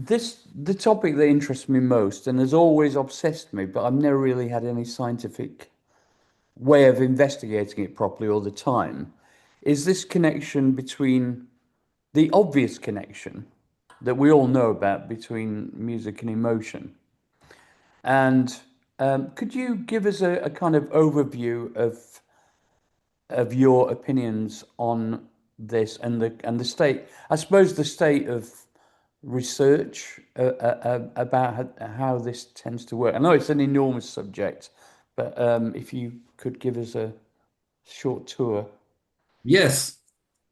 the topic that interests me most and has always obsessed me, but I've never really had any scientific way of investigating it properly all the time, is this connection between the obvious connection that we all know about between music and emotion. And could you give us a kind of overview of your opinions on this and the state, I suppose, the state of research about how this tends to work? I know it's an enormous subject, but if you could give us a short tour. Yes,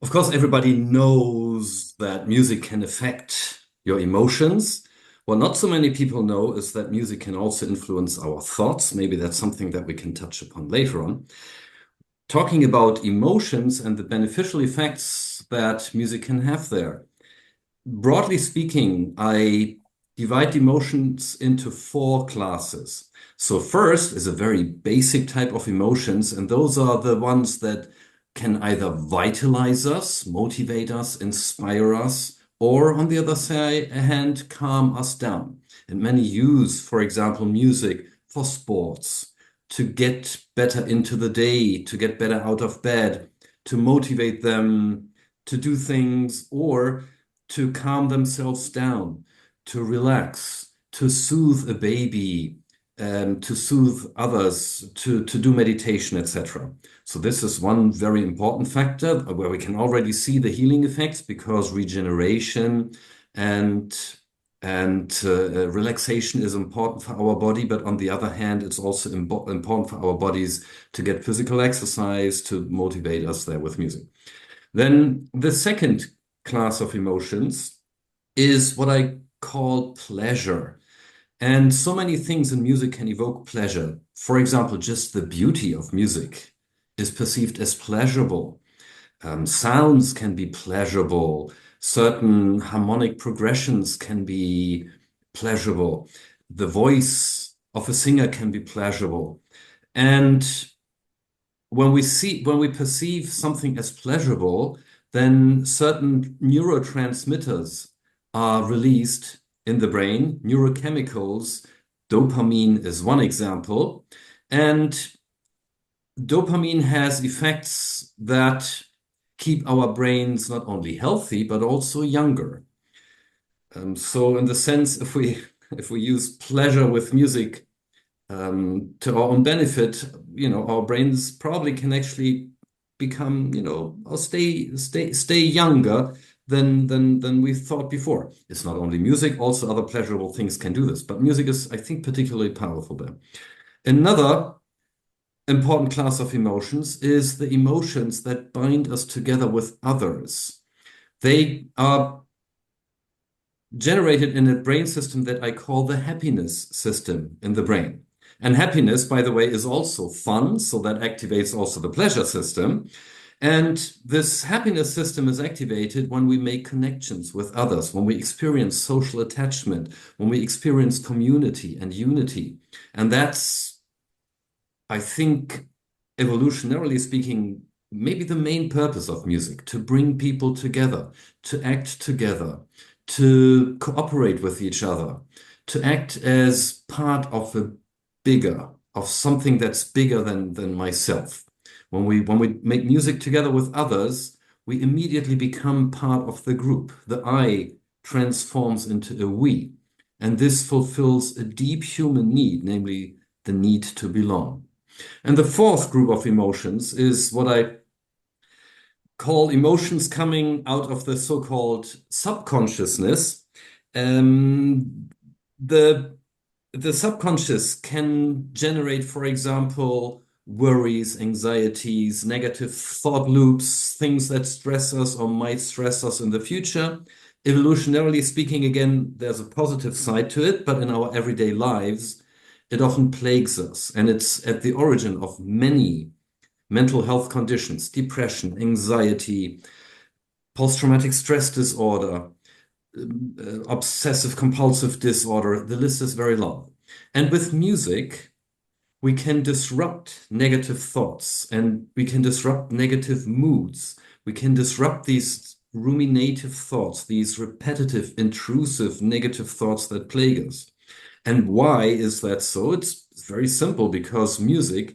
of course, everybody knows that music can affect your emotions. What not so many people know is that music can also influence our thoughts. Maybe that's something that we can touch upon later on. Talking about emotions and the beneficial effects that music can have there. Broadly speaking, I divide emotions into four classes. So first is a very basic type of emotions, and those are the ones that can either vitalize us, motivate us, inspire us, or on the other side, hand, calm us down. And many use, for example, music for sports, to get better into the day, to get better out of bed, to motivate them to do things, or to calm themselves down, to relax, to soothe a baby, to soothe others, to do meditation, etc. So this is one very important factor where we can already see the healing effects because regeneration and relaxation is important for our body, but on the other hand, it's also important for our bodies to get physical exercise to motivate us there with music. Then the second class of emotions is what I call pleasure. And so many things in music can evoke pleasure. For example, just the beauty of music is perceived as pleasurable. Sounds can be pleasurable. Certain harmonic progressions can be pleasurable. The voice of a singer can be pleasurable. And when we perceive something as pleasurable, then certain neurotransmitters are released in the brain, neurochemicals. Dopamine is one example. And dopamine has effects that keep our brains not only healthy, but also younger. So in the sense, if we use pleasure with music, to our own benefit, our brains probably can actually become, or stay younger than we thought before. It's not only music, also other pleasurable things can do this, but music is, I think, particularly powerful there. Another important class of emotions is the emotions that bind us together with others. They are generated in a brain system that I call the happiness system in the brain. And happiness, by the way, is also fun, so that activates also the pleasure system. And this happiness system is activated when we make connections with others, when we experience social attachment, when we experience community and unity. And that's, I think, evolutionarily speaking, maybe the main purpose of music, to bring people together, to act together, to cooperate with each other, to act as part of of something that's bigger than myself. When we make music together with others, we immediately become part of the group. The I transforms into a we, and this fulfills a deep human need, namely the need to belong. And the fourth group of emotions is what I call emotions coming out of the so-called subconsciousness. Um, the the subconscious can generate, for example, worries, anxieties, negative thought loops, things that stress us or might stress us in the future. Evolutionarily speaking, again, there's a positive side to it, but in our everyday lives, it often plagues us. And it's at the origin of many mental health conditions, depression, anxiety, post-traumatic stress disorder, obsessive compulsive disorder. The list is very long. And with music, we can disrupt negative thoughts and we can disrupt negative moods. We can disrupt these ruminative thoughts, these repetitive, intrusive, negative thoughts that plague us. And why is that so? It's very simple, because music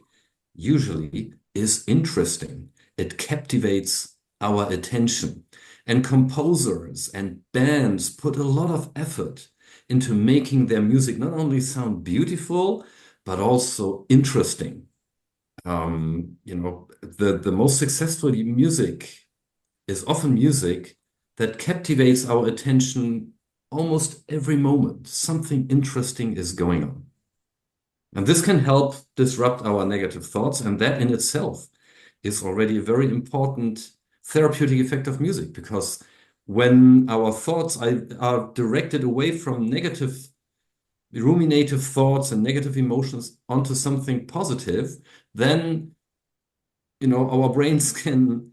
usually is interesting. It captivates our attention. And composers and bands put a lot of effort into making their music not only sound beautiful, but also interesting. The most successful music is often music that captivates our attention almost every moment. Something interesting is going on. And this can help disrupt our negative thoughts, and that in itself is already a very important therapeutic effect of music, because when our thoughts are directed away from negative, ruminative thoughts and negative emotions onto something positive, then our brains can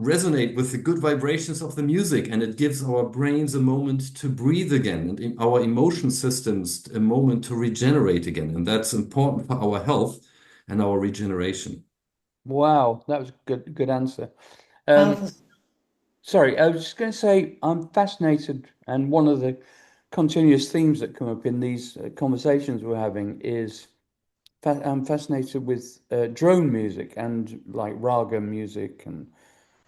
resonate with the good vibrations of the music, and it gives our brains a moment to breathe again, and our emotion systems a moment to regenerate again. And that's important for our health and our regeneration. Wow, that was a good answer. Um, Powerful. sorry, I was just going to say I'm fascinated, and one of the continuous themes that come up in these conversations we're having is I'm fascinated with drone music and like raga music and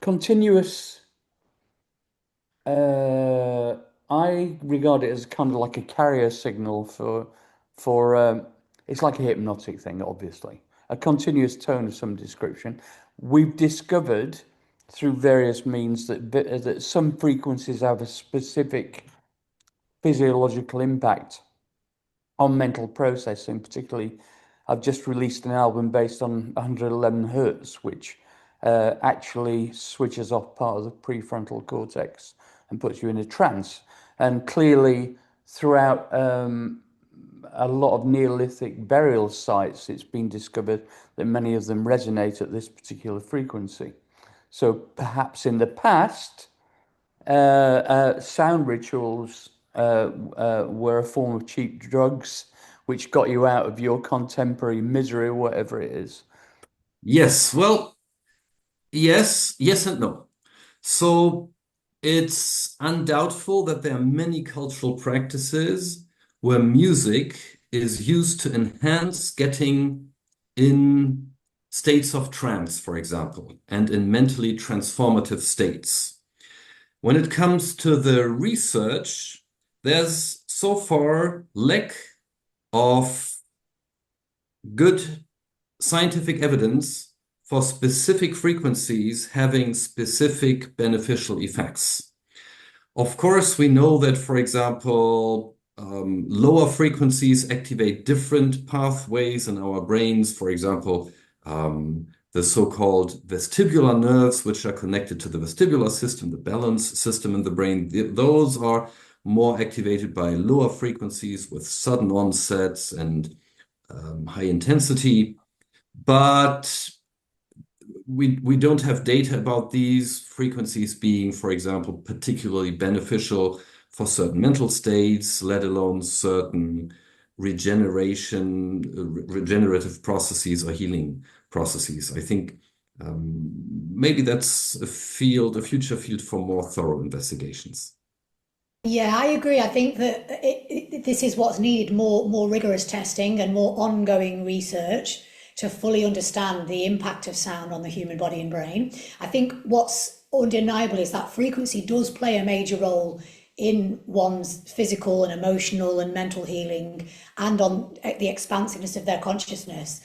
continuous. I regard it as kind of like a carrier signal for it's like a hypnotic thing, obviously, a continuous tone of some description. We've discovered through various means that some frequencies have a specific physiological impact on mental processing. Particularly, I've just released an album based on 111 hertz, which actually switches off part of the prefrontal cortex and puts you in a trance. And clearly, throughout a lot of Neolithic burial sites, it's been discovered that many of them resonate at this particular frequency. So perhaps in the past, sound rituals were a form of cheap drugs which got you out of your contemporary misery, whatever it is. Yes, well, yes and no. So it's undoubtful that there are many cultural practices where music is used to enhance getting in states of trance, for example, and in mentally transformative states. When it comes to the research, there's so far lack of good scientific evidence for specific frequencies having specific beneficial effects. Of course, we know that, for example, lower frequencies activate different pathways in our brains. For example, the so-called vestibular nerves, which are connected to the vestibular system, the balance system in the brain, those are more activated by lower frequencies with sudden onsets and high intensity. But we don't have data about these frequencies being, for example, particularly beneficial for certain mental states, let alone certain regenerative processes or healing processes. I think maybe that's a future field for more thorough investigations. Yeah, I agree. I think that this is what's needed, more rigorous testing and more ongoing research to fully understand the impact of sound on the human body and brain. I think what's undeniable is that frequency does play a major role in one's physical and emotional and mental healing and on the expansiveness of their consciousness.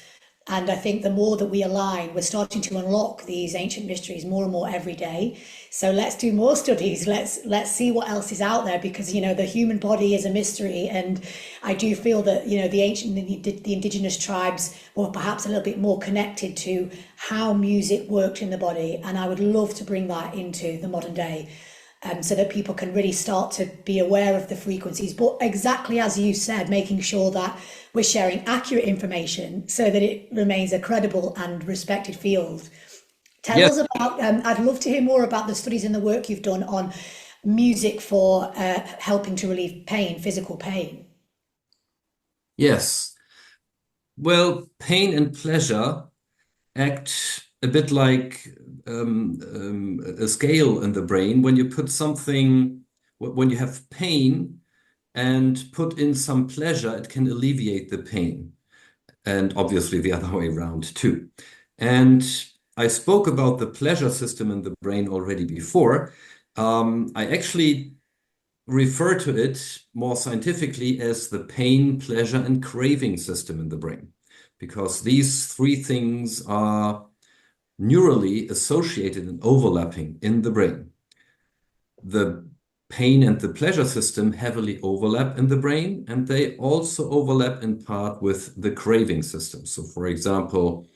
And I think the more that we align, we're starting to unlock these ancient mysteries more and more every day. So let's do more studies. Let's see what else is out there, because the human body is a mystery, and I do feel that the indigenous tribes were perhaps a little bit more connected to how music worked in the body, and I would love to bring that into the modern day. So that people can really start to be aware of the frequencies. But exactly as you said, making sure that we're sharing accurate information so that it remains a credible and respected field. Tell us about, I'd love to hear more about the studies and the work you've done on music for helping to relieve pain, physical pain. Yes. Well, pain and pleasure act a bit like a scale in the brain. When you put something, when you have pain and put in some pleasure, it can alleviate the pain. And obviously the other way around too. And I spoke about the pleasure system in the brain already before. I actually refer to it more scientifically as the pain, pleasure, and craving system in the brain, because these three things are neurally associated and overlapping in the brain. The pain and the pleasure system heavily overlap in the brain, and they also overlap in part with the craving system. So, for example,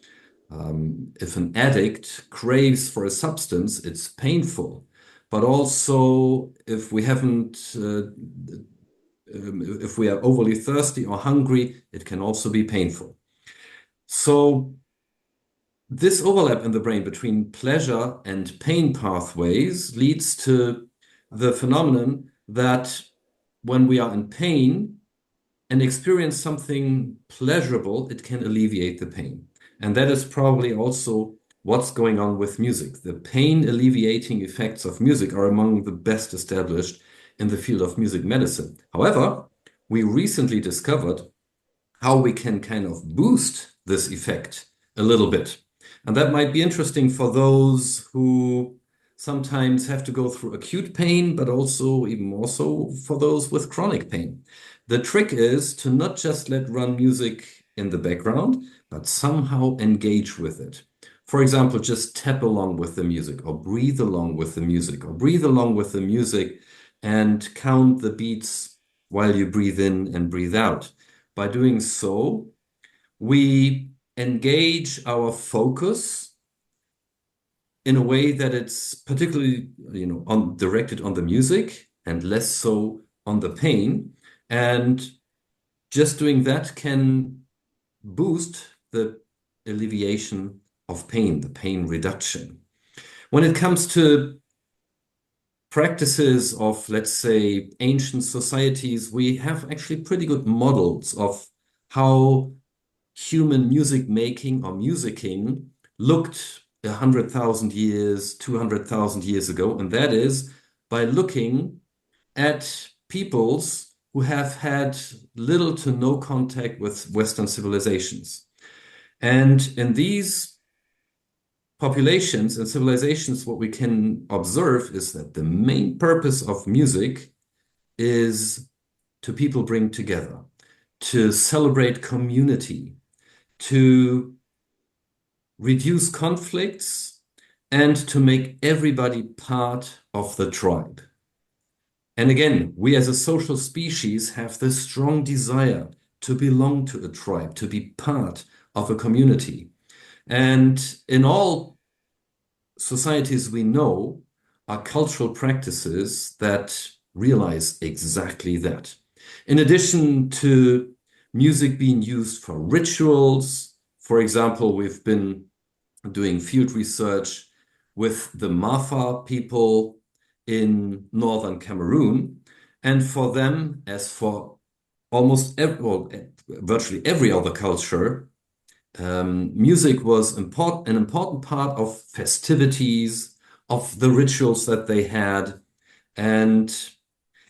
if an addict craves for a substance, it's painful. But also, if we are overly thirsty or hungry, it can also be painful. So this overlap in the brain between pleasure and pain pathways leads to the phenomenon that when we are in pain and experience something pleasurable, it can alleviate the pain. And that is probably also what's going on with music. The pain alleviating effects of music are among the best established in the field of music medicine. However, we recently discovered how we can kind of boost this effect a little bit. And that might be interesting for those who sometimes have to go through acute pain, but also even more so for those with chronic pain. The trick is to not just let run music in the background, but somehow engage with it. For example, just tap along with the music, or breathe along with the music, or breathe along with the music and count the beats while you breathe in and breathe out. By doing so, we engage our focus in a way that it's particularly, directed on the music and less so on the pain. And just doing that can boost the alleviation of pain, the pain reduction. When it comes to practices of, let's say, ancient societies, we have actually pretty good models of how human music making or musicking looked 100,000 years, 200,000 years ago. And that is by looking at peoples who have had little to no contact with Western civilizations. And in these populations and civilizations, what we can observe is that the main purpose of music is to people bring together, to celebrate community, to reduce conflicts, and to make everybody part of the tribe. And again, we as a social species have this strong desire to belong to a tribe, to be part of a community. And in all societies we know are cultural practices that realize exactly that. In addition to music being used for rituals, for example, we've been doing field research with the Mafa people in northern Cameroon. And for them, as for virtually every other culture, music was an important part of festivities, of the rituals that they had. And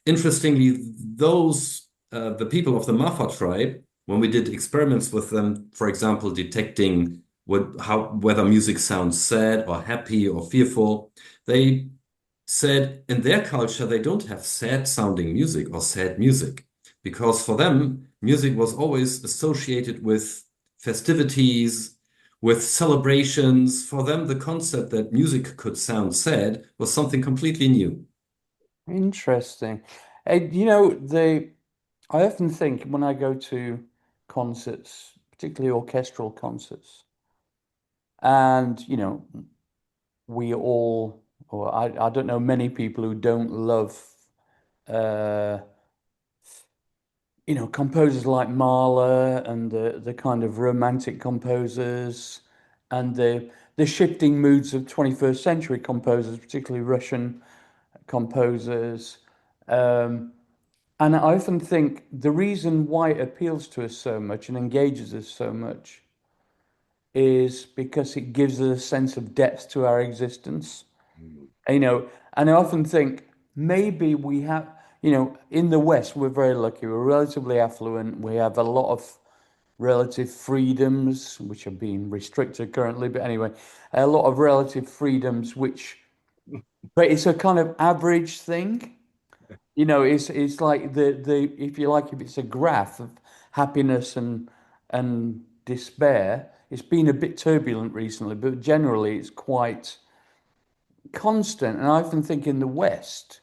interestingly, the people of the Mafa tribe, when we did experiments with them, for example, detecting whether music sounds sad or happy or fearful, they said in their culture they don't have sad sounding music or sad music, because for them music was always associated with festivities, with celebrations. For them, the concept that music could sound sad was something completely new. Interesting. I often think when I go to concerts, particularly orchestral concerts, and we all, or I don't know many people who don't love, uh, composers like Mahler and the kind of romantic composers and the shifting moods of 21st century composers, particularly Russian composers. Um, and I often think the reason why it appeals to us so much and engages us so much is because it gives us a sense of depth to our existence. You know, and I often think maybe we have, you know, in the West, we're very lucky. We're relatively affluent. We have a lot of relative freedoms, which are being restricted currently. But anyway, a lot of relative freedoms, but it's a kind of average thing. You know, it's like the if you like, if it's a graph of happiness and despair, it's been a bit turbulent recently, but generally it's quite constant. And I often think in the West,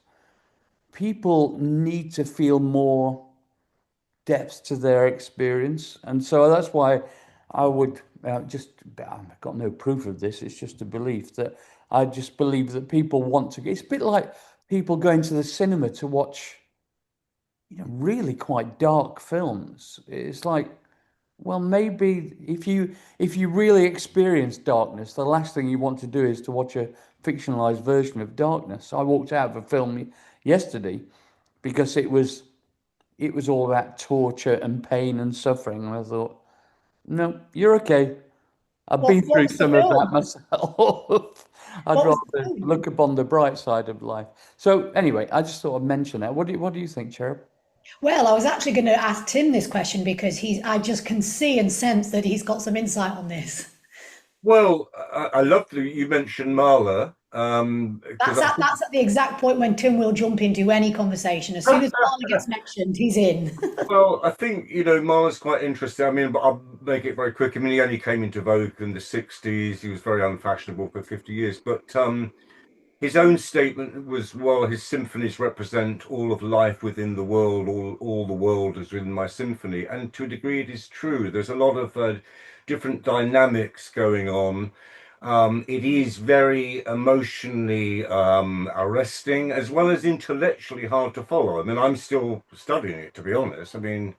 people need to feel more depth to their experience. And so that's why I would I've got no proof of this, it's just a belief that I just believe that people want to, it's a bit like people going to the cinema to watch, you know, really quite dark films. It's like, well, maybe if you really experience darkness, the last thing you want to do is to watch a fictionalized version of darkness. I walked out of a film yesterday because it was all about torture and pain and suffering, and I thought, no, you're okay. I've been What through was the some of that film? myself. I'd What was the rather film? look upon the bright side of life. So anyway, I just thought I'd mention that. What do you think, Cherub? Well, I was actually going to ask Tim this question because I just can see and sense that he's got some insight on this. Well, I love that you mentioned Mahler, because That's at the exact point when Tim will jump into any conversation. As soon as Marley gets mentioned, he's in. well, I think, Mahler's quite interesting. I mean, but I'll make it very quick. I mean, he only came into vogue in the 60s. He was very unfashionable for 50 years. But his own statement was, well, his symphonies represent all of life within the world, all the world is within my symphony. And to a degree, it is true. There's a lot of different dynamics going on. It is very emotionally arresting as well as intellectually hard to follow. I mean, I'm still studying it, to be honest. I mean,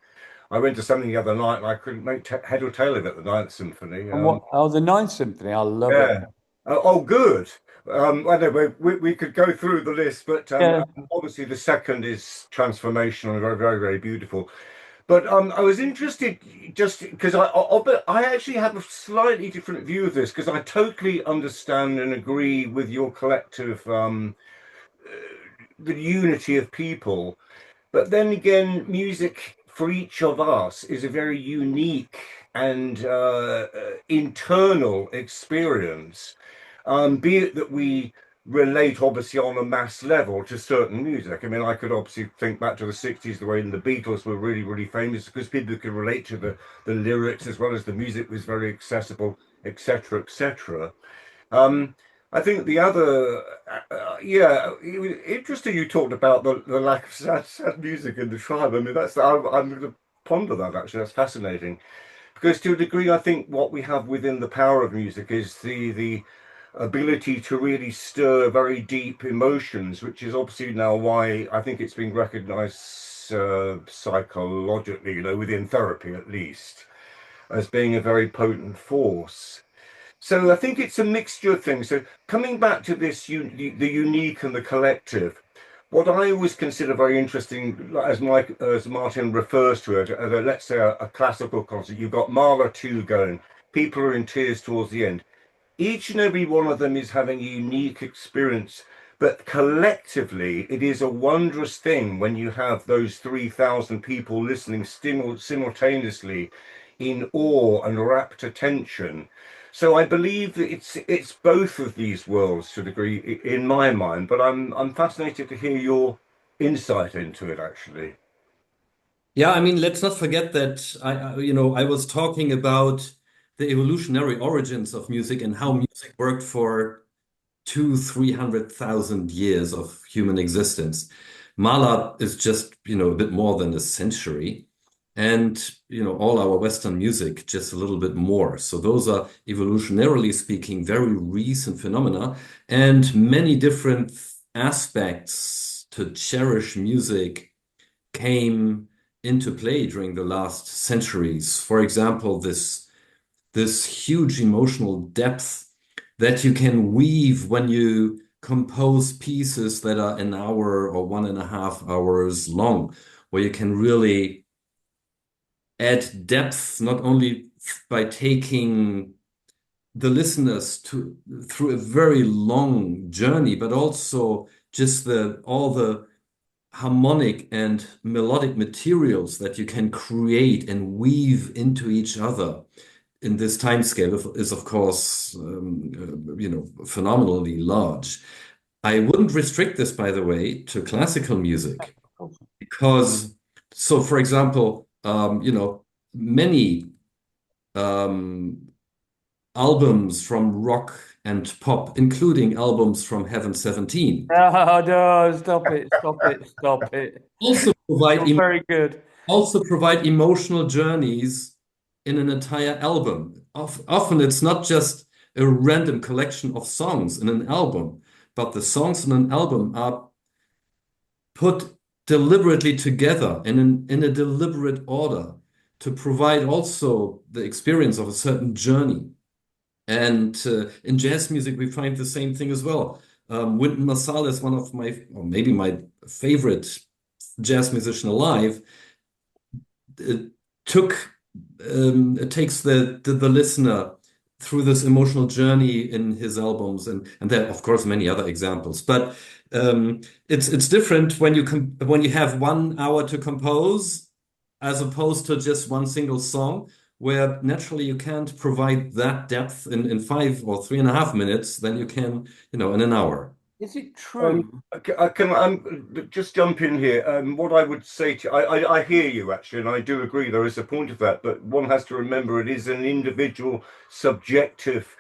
I went to something the other night and I couldn't make head or tail of it, the Ninth Symphony. And what? Oh, the Ninth Symphony. I love it. Yeah. Oh, good. I know we could go through the list, but Yeah. obviously the second is transformational and very, very, very beautiful. But I was interested just because but I actually have a slightly different view of this because I totally understand and agree with your collective, the unity of people. But then again, music for each of us is a very unique and internal experience, be it that we relate obviously on a mass level to certain music. I mean, I could obviously think back to the 60s, the way the Beatles were really, really famous because people could relate to the lyrics as well as the music was very accessible, etc., etc. I think the other, yeah, it was interesting you talked about the lack of sad music in the tribe. I mean, I'm going to ponder that actually. That's fascinating because to a degree, I think what we have within the power of music is the ability to really stir very deep emotions, which is obviously now why I think it's been recognized psychologically, within therapy at least, as being a very potent force. So I think it's a mixture of things. So coming back to this, the unique and the collective, what I always consider very interesting, as Martin refers to it, let's say a classical concert, you've got Mahler 2 going, people are in tears towards the end. Each and every one of them is having a unique experience, but collectively, it is a wondrous thing when you have those 3,000 people listening simultaneously in awe and rapt attention. So I believe that it's both of these worlds to a degree in my mind, but I'm fascinated to hear your insight into it actually. Yeah, I mean, let's not forget that I was talking about the evolutionary origins of music and how music worked for 300,000 years of human existence. Mahler is just, a bit more than a century. And, all our Western music, just a little bit more. So those are, evolutionarily speaking, very recent phenomena and many different aspects to cherish music came into play during the last centuries. For example, this huge emotional depth that you can weave when you compose pieces that are an hour or 1.5 hours long, where you can really add depth not only by taking the listeners through a very long journey, but also just all the harmonic and melodic materials that you can create and weave into each other in this time scale is of course phenomenally large. I wouldn't restrict this, by the way, to classical music because, so for example, many um, albums from rock and pop, including albums from Heaven 17, No, no, stop it, stop it, stop it. also provide You're very good. also provide emotional journeys in an entire album. Often it's not just a random collection of songs in an album, but the songs in an album are put deliberately together in a deliberate order to provide also the experience of a certain journey. And in jazz music, we find the same thing as well. Wynton Marsalis, one of my, or maybe my favorite jazz musician alive, it takes the listener through this emotional journey in his albums, and there are of course many other examples. But it's different when you have 1 hour to compose as opposed to just one single song, where naturally you can't provide that depth in 5 or 3.5 minutes than you can, in an hour. Is it true? Can just jump in here? What I would say to I hear you actually, and I do agree there is a point of that, but one has to remember it is an individual, subjective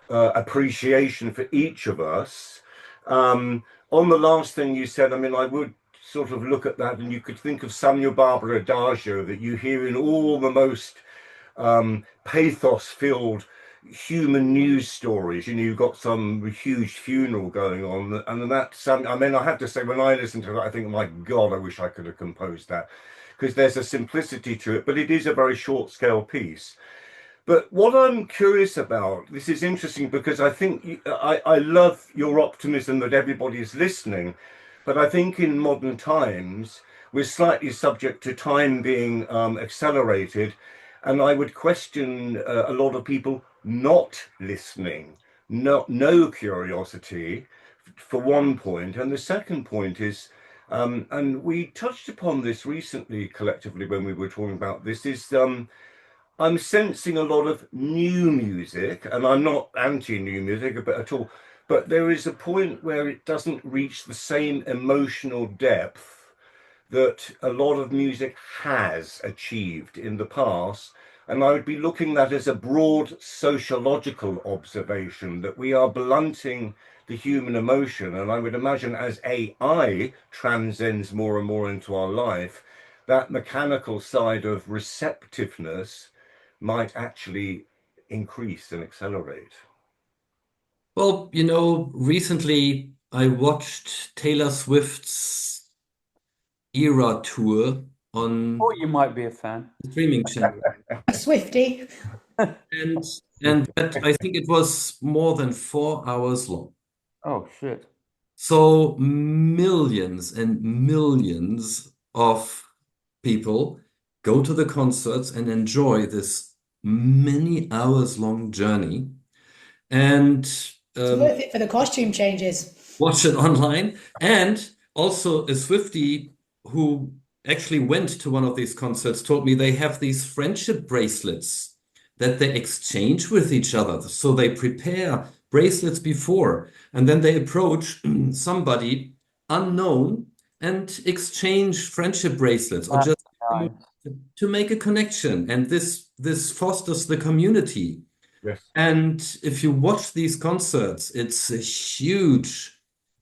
appreciation for each of us. On the last thing you said, I mean, I would sort of look at that, and you could think of Samuel Barber Adagio that you hear in all the most pathos-filled human news stories. You've got some huge funeral going on, and I mean, I have to say, when I listen to that, I think, my God, I wish I could have composed that, because there's a simplicity to it, but it is a very short-scale piece. But what I'm curious about, this is interesting because I think I love your optimism that everybody is listening, but I think in modern times we're slightly subject to time being accelerated, and I would question a lot of people not listening, no curiosity, for one point. And the second point is, and we touched upon this recently collectively when we were talking about this, is I'm sensing a lot of new music, and I'm not anti-new music at all, but there is a point where it doesn't reach the same emotional depth that a lot of music has achieved in the past. And I would be looking at that as a broad sociological observation, that we are blunting the human emotion. And I would imagine as AI transcends more and more into our life, that mechanical side of receptiveness might actually increase and accelerate. Well, recently I watched Taylor Swift's Era tour on Or you might be a fan. the streaming channel. A Swiftie. And that, I think it was more than 4 hours long. Oh, shit. So millions and millions of people go to the concerts and enjoy this many hours long journey and It's worth it for the costume changes. watch it online. And also a Swiftie who actually went to one of these concerts told me they have these friendship bracelets that they exchange with each other. So they prepare bracelets before, and then they approach somebody unknown and exchange friendship bracelets, or just Nice. to make a connection. And this fosters the community. Yes. And if you watch these concerts, it's a huge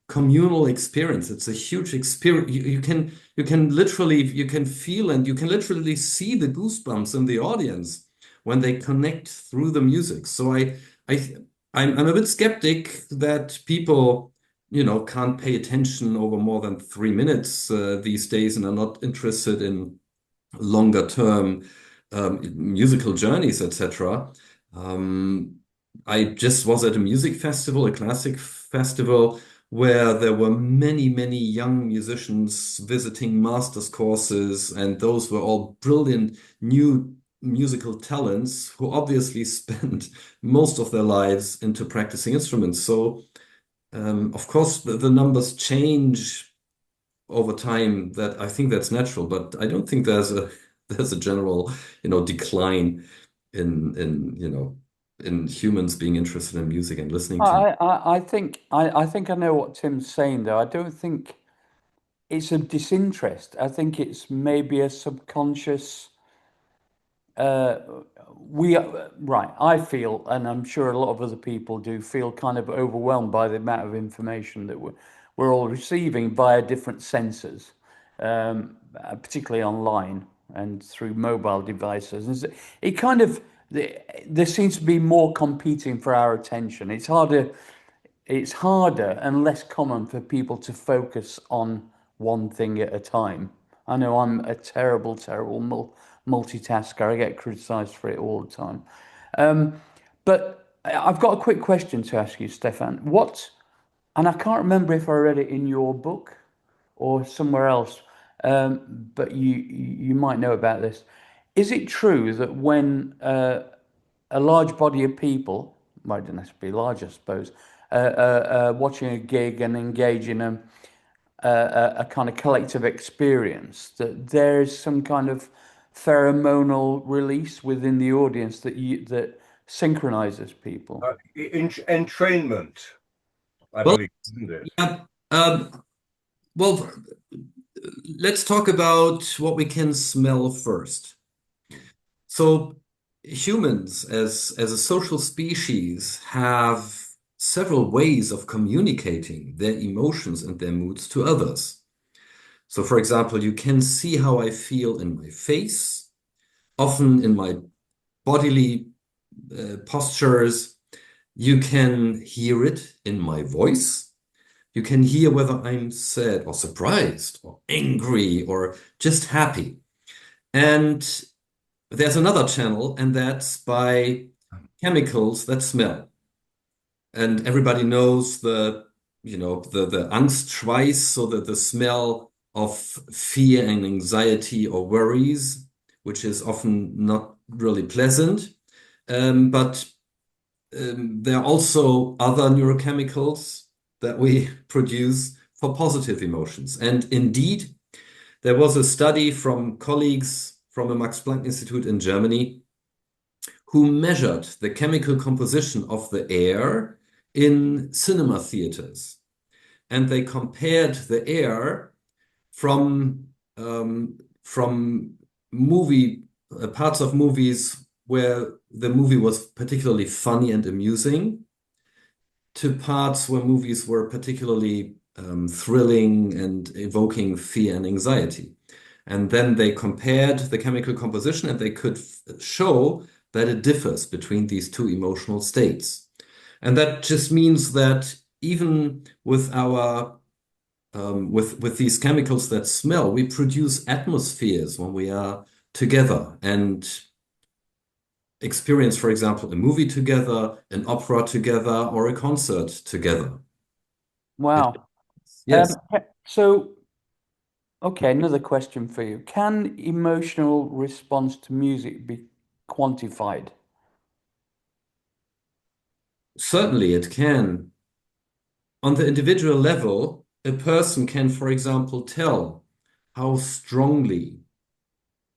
communal experience. It's a huge experience. You can literally, you can feel, and you can literally see the goosebumps in the audience when they connect through the music. So I'm a bit skeptic that people, can't pay attention over more than 3 minutes these days and are not interested in longer term musical journeys, etc. I just was at a music festival, a classic festival, where there were many, many young musicians visiting master's courses, and those were all brilliant new musical talents who obviously spend most of their lives into practicing instruments. So, of course, the numbers change over time. That I think that's natural, but I don't think there's a general, decline in humans being interested in music and listening to music. I think I know what Tim's saying though. I don't think it's a disinterest. I think it's maybe a subconscious uh, right. I feel, and I'm sure a lot of other people do, feel kind of overwhelmed by the amount of information that we're all receiving via different sensors, particularly online and through mobile devices. And it kind of there seems to be more competing for our attention. It's harder and less common for people to focus on one thing at a time. I know I'm a terrible, terrible multitasker. I get criticized for it all the time. But I've got a quick question to ask you, Stefan. And I can't remember if I read it in your book or somewhere else, but you might know about this. Is it true that when a large body of people, well, it doesn't have to be large, I suppose, watching a gig and engaging a kind of collective experience, that there is some kind of pheromonal release within the audience that synchronizes people? Entrainment, I Well, believe, isn't it? yeah, well, let's talk about what we can smell first. So humans, as a social species, have several ways of communicating their emotions and their moods to others. So, for example, you can see how I feel in my face, often in my bodily postures. You can hear it in my voice. You can hear whether I'm sad or surprised or angry or just happy. And there's another channel, and that's by chemicals that smell. And everybody knows the Angstschweiß, so the smell of fear and anxiety or worries, which is often not really pleasant. But there are also other neurochemicals that we produce for positive emotions. And indeed, there was a study from colleagues from the Max Planck Institute in Germany who measured the chemical composition of the air in cinema theaters. And they compared the air from movie parts of movies where the movie was particularly funny and amusing to parts where movies were particularly thrilling and evoking fear and anxiety. And then they compared the chemical composition, and they could show that it differs between these two emotional states. And that just means that even with our with these chemicals that smell, we produce atmospheres when we are together and experience, for example, a movie together, an opera together, or a concert together. Wow. Yes, So, okay, another question for you. Can emotional response to music be quantified? certainly it can. On the individual level, a person can, for example, tell how strongly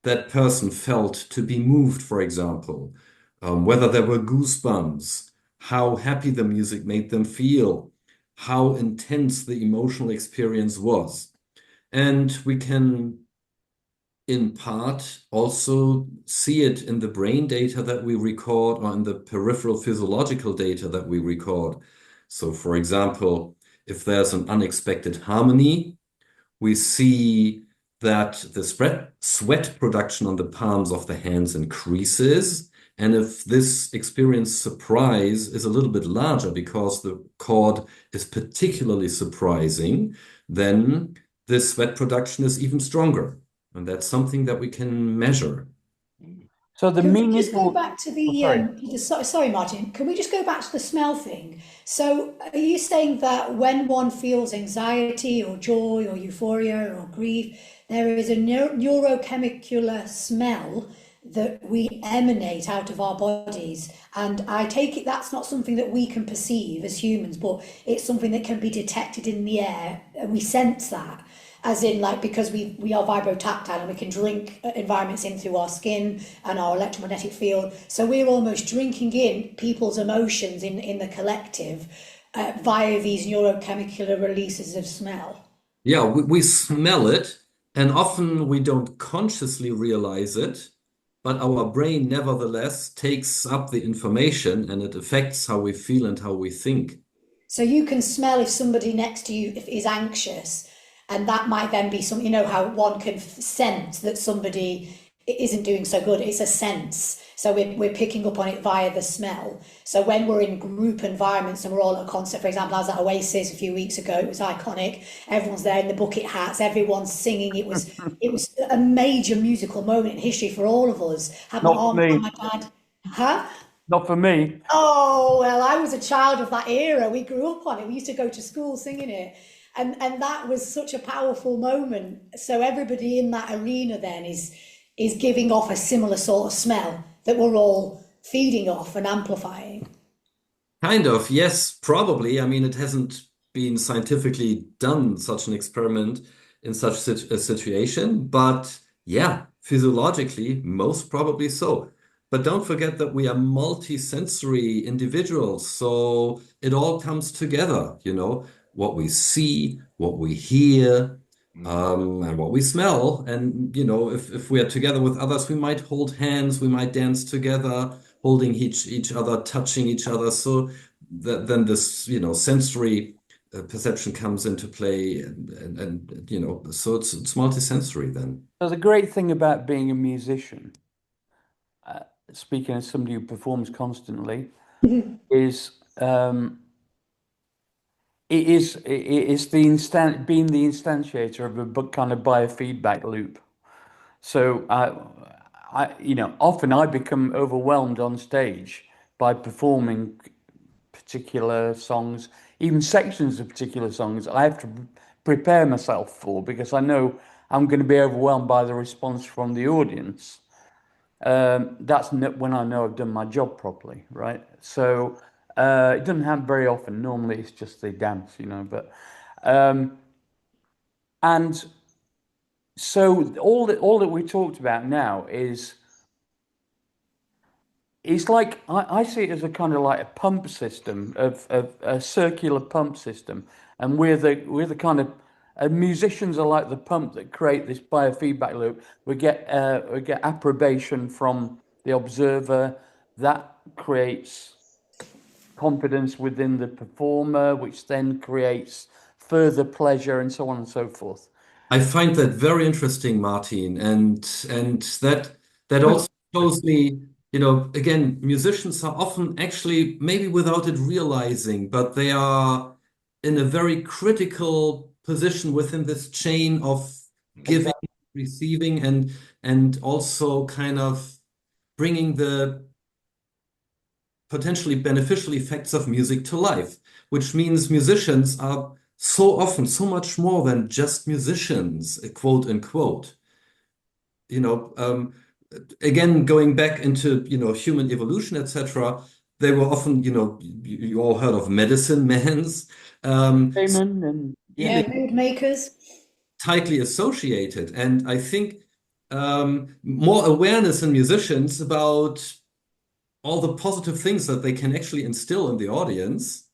that person felt to be moved, for example, whether there were goosebumps, how happy the music made them feel, how intense the emotional experience was. And we can, in part, also see it in the brain data that we record or in the peripheral physiological data that we record. So, for example, if there's an unexpected harmony, we see that the sweat production on the palms of the hands increases. And if this experience surprise is a little bit larger because the chord is particularly surprising, then this sweat production is even stronger. And that's something that we can measure. So the Can we just go meaningful, back to oh, sorry. sorry, Martin, can we just go back to the smell thing? So are you saying that when one feels anxiety or joy or euphoria or grief, there is a neurochemical smell that we emanate out of our bodies. And I take it that's not something that we can perceive as humans, but it's something that can be detected in the air, and we sense that. As in, like, because we are vibrotactile and we can drink environments in through our skin and our electromagnetic field. So we're almost drinking in people's emotions in the collective via these neurochemical releases of smell. Yeah, we smell it, and often we don't consciously realize it, but our brain nevertheless takes up the information and it affects how we feel and how we think. So you can smell if somebody next to you is anxious, and that might then be some, you know, how one can sense that somebody isn't doing so good. It's a sense. So we're picking up on it via the smell. So when we're in group environments and we're all at a concert, for example, I was at Oasis a few weeks ago. It was iconic. Everyone's there in the bucket hats. Everyone's singing. It was a major musical moment in history for all of us. Had my Not for arm around me. my dad. Huh? Not for me. Oh, well, I was a child of that era. We grew up on it. We used to go to school singing it. And that was such a powerful moment. So everybody in that arena then is giving off a similar sort of smell that we're all feeding off and amplifying. Kind of, yes, probably. I mean, it hasn't been scientifically done such an experiment in such a situation, but yeah, physiologically, most probably so. But don't forget that we are multi-sensory individuals, so it all comes together, what we see, what we hear, and what we smell. And, if we are together with others, we might hold hands, we might dance together, holding each other, touching each other. So then this, sensory perception comes into play, and so it's multisensory then. So the great thing about being a musician, speaking as somebody who performs constantly, is it is being the instantiator of a kind of biofeedback loop. So often I become overwhelmed on stage by performing particular songs, even sections of particular songs. I have to prepare myself for, because I know I'm going to be overwhelmed by the response from the audience. That's when I know I've done my job properly, right? So it doesn't happen very often. Normally it's just the dance, but and so all that we talked about now is it's like I see it as a kind of like a pump system of a circular pump system, and we're the kind of musicians are like the pump that create this biofeedback loop. We get approbation from the observer, that creates confidence within the performer, which then creates further pleasure, and so on and so forth. I find that very interesting, Martin, and that also shows me, again, musicians are often actually maybe without it realizing, but they are in a very critical position within this chain of giving, receiving, and also kind of bringing the potentially beneficial effects of music to life, which means musicians are so often so much more than just musicians, quote unquote. Again, going back into, human evolution, etc., they were often, you all heard of medicine mans, Amen. And Yeah, mood makers. tightly associated. And I think more awareness in musicians about all the positive things that they can actually instill in the audience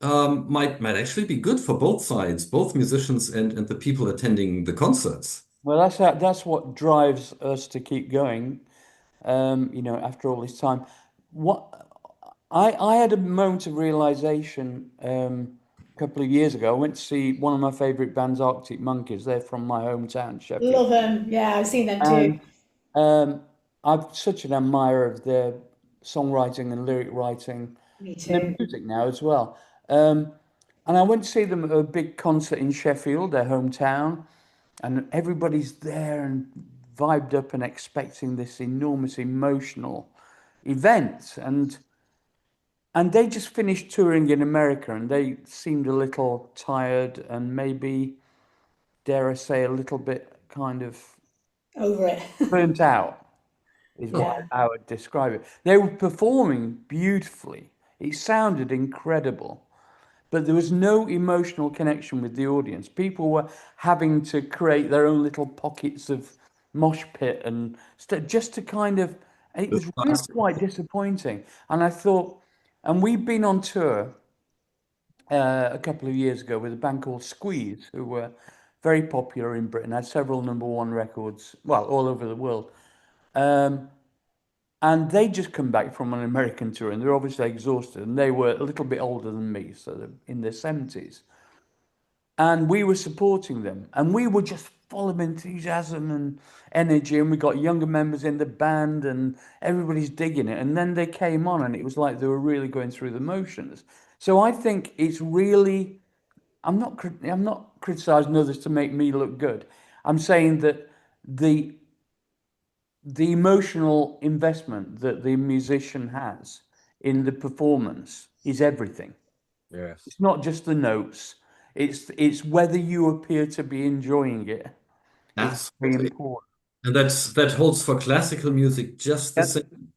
might actually be good for both sides, both musicians and the people attending the concerts. well, that's what drives us to keep going. After all this time, what I had a moment of realization a couple of years ago. I went to see one of my favorite bands, Arctic Monkeys. They're from my hometown, Sheffield. Love them. Yeah, I've seen them too. And I'm such an admirer of their songwriting and lyric writing, Me and their too. music now as well. And I went to see them at a big concert in Sheffield, their hometown, and everybody's there and vibed up and expecting this enormous emotional event. And they just finished touring in America, and they seemed a little tired and maybe, dare I say, a little bit kind of Over it. burnt out. is what Yeah. I would describe it. They were performing beautifully. It sounded incredible, but there was no emotional connection with the audience. People were having to create their own little pockets of mosh pit and stuff just to kind of, it was really quite disappointing. And I thought, and we've been on tour a couple of years ago with a band called Squeeze, who were very popular in Britain, had several #1 records, well, all over the world. And they just come back from an American tour and they're obviously exhausted. And they were a little bit older than me, so they're in their 70s. And we were supporting them. And we were just full of enthusiasm and energy. And we got younger members in the band and everybody's digging it. And then they came on and it was like they were really going through the motions. So I think it's really, I'm not criticizing others to make me look good. I'm saying that the emotional investment that the musician has in the performance is everything. Yes. It's not just the notes. It's whether you appear to be enjoying it. It's very Absolutely. important. And that holds for classical music just the same.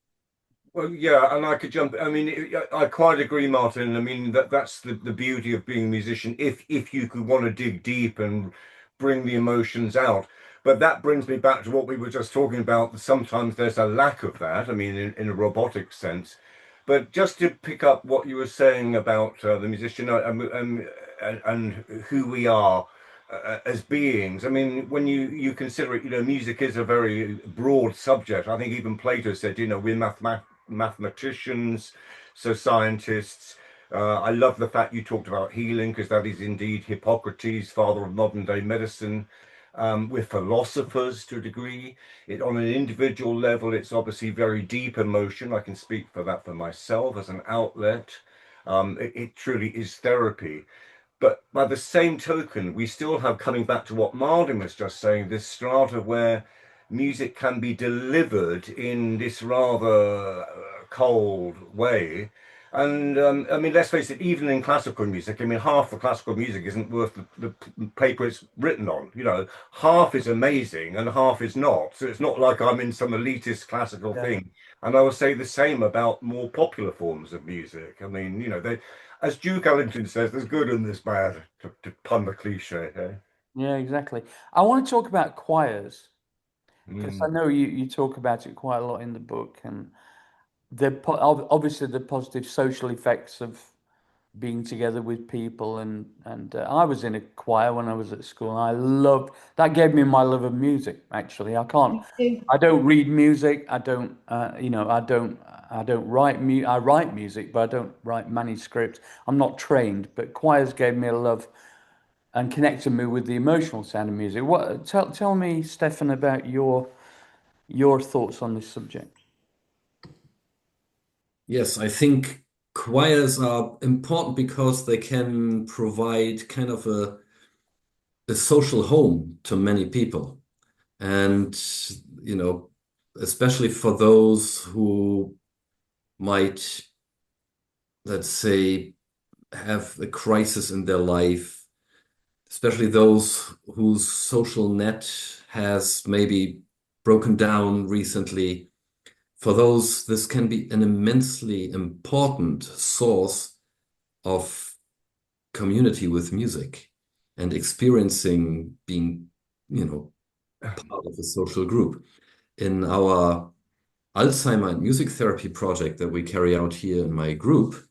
Well, yeah, and I could jump. I mean, I quite agree, Martin. I mean, that's the beauty of being a musician. If you could want to dig deep and bring the emotions out. But that brings me back to what we were just talking about. Sometimes there's a lack of that. I mean, in a robotic sense. But just to pick up what you were saying about the musician and who we are as beings. I mean, when you consider it, music is a very broad subject. I think even Plato said, we're mathematicians, so scientists. I love the fact you talked about healing, because that is indeed Hippocrates, father of modern day medicine. We're philosophers to a degree. On an individual level, it's obviously very deep emotion. I can speak for that for myself as an outlet. It truly is therapy. But by the same token, we still have, coming back to what Martin was just saying, this strata where music can be delivered in this rather cold way. And I mean, let's face it, even in classical music, I mean, half the classical music isn't worth the paper it's written on. Half is amazing and half is not. So it's not like I'm in some elitist classical thing. And I will say the same about more popular forms of music. I mean, as Duke Ellington says, there's good and there's bad, to pun the cliche. Eh? Yeah, exactly. I want to talk about choirs because I know you talk about it quite a lot in the book, and obviously the positive social effects of being together with people, and I was in a choir when I was at school. And I loved that. Gave me my love of music. Actually, I don't read music. I don't. I don't write I write music, but I don't write manuscripts. I'm not trained. But choirs gave me a love and connected me with the emotional sound of music. Tell me, Stefan, about your thoughts on this subject. Yes, I think choirs are important because they can provide kind of a social home to many people. And, especially for those who might, let's say, have a crisis in their life, especially those whose social net has maybe broken down recently. For those, this can be an immensely important source of community with music and experiencing being, part of a social group. In our Alzheimer and music therapy project that we carry out here in my group,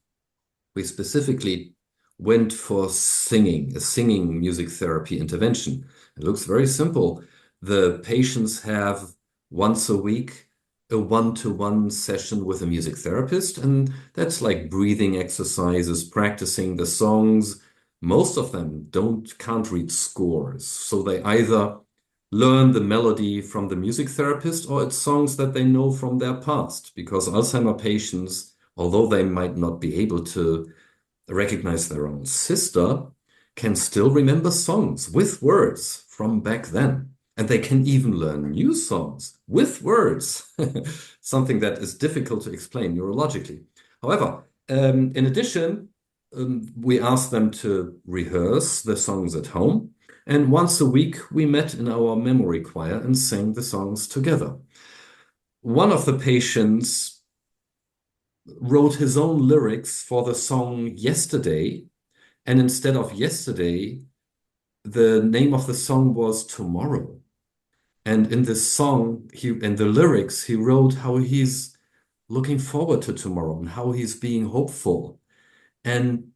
we specifically went for a singing music therapy intervention. It looks very simple. The patients have once a week a one-to-one session with a music therapist, and that's like breathing exercises, practicing the songs. Most of them can't read scores, so they either learn the melody from the music therapist or it's songs that they know from their past, because Alzheimer patients, although they might not be able to recognize their own sister, can still remember songs with words from back then. And they can even learn new songs with words, something that is difficult to explain neurologically. However, in addition, we asked them to rehearse the songs at home. And once a week, we met in our memory choir and sang the songs together. one of the patients wrote his own lyrics for the song Yesterday, and instead of Yesterday, the name of the song was Tomorrow. And in this song, in the lyrics, he wrote how he's looking forward to tomorrow and how he's being hopeful. And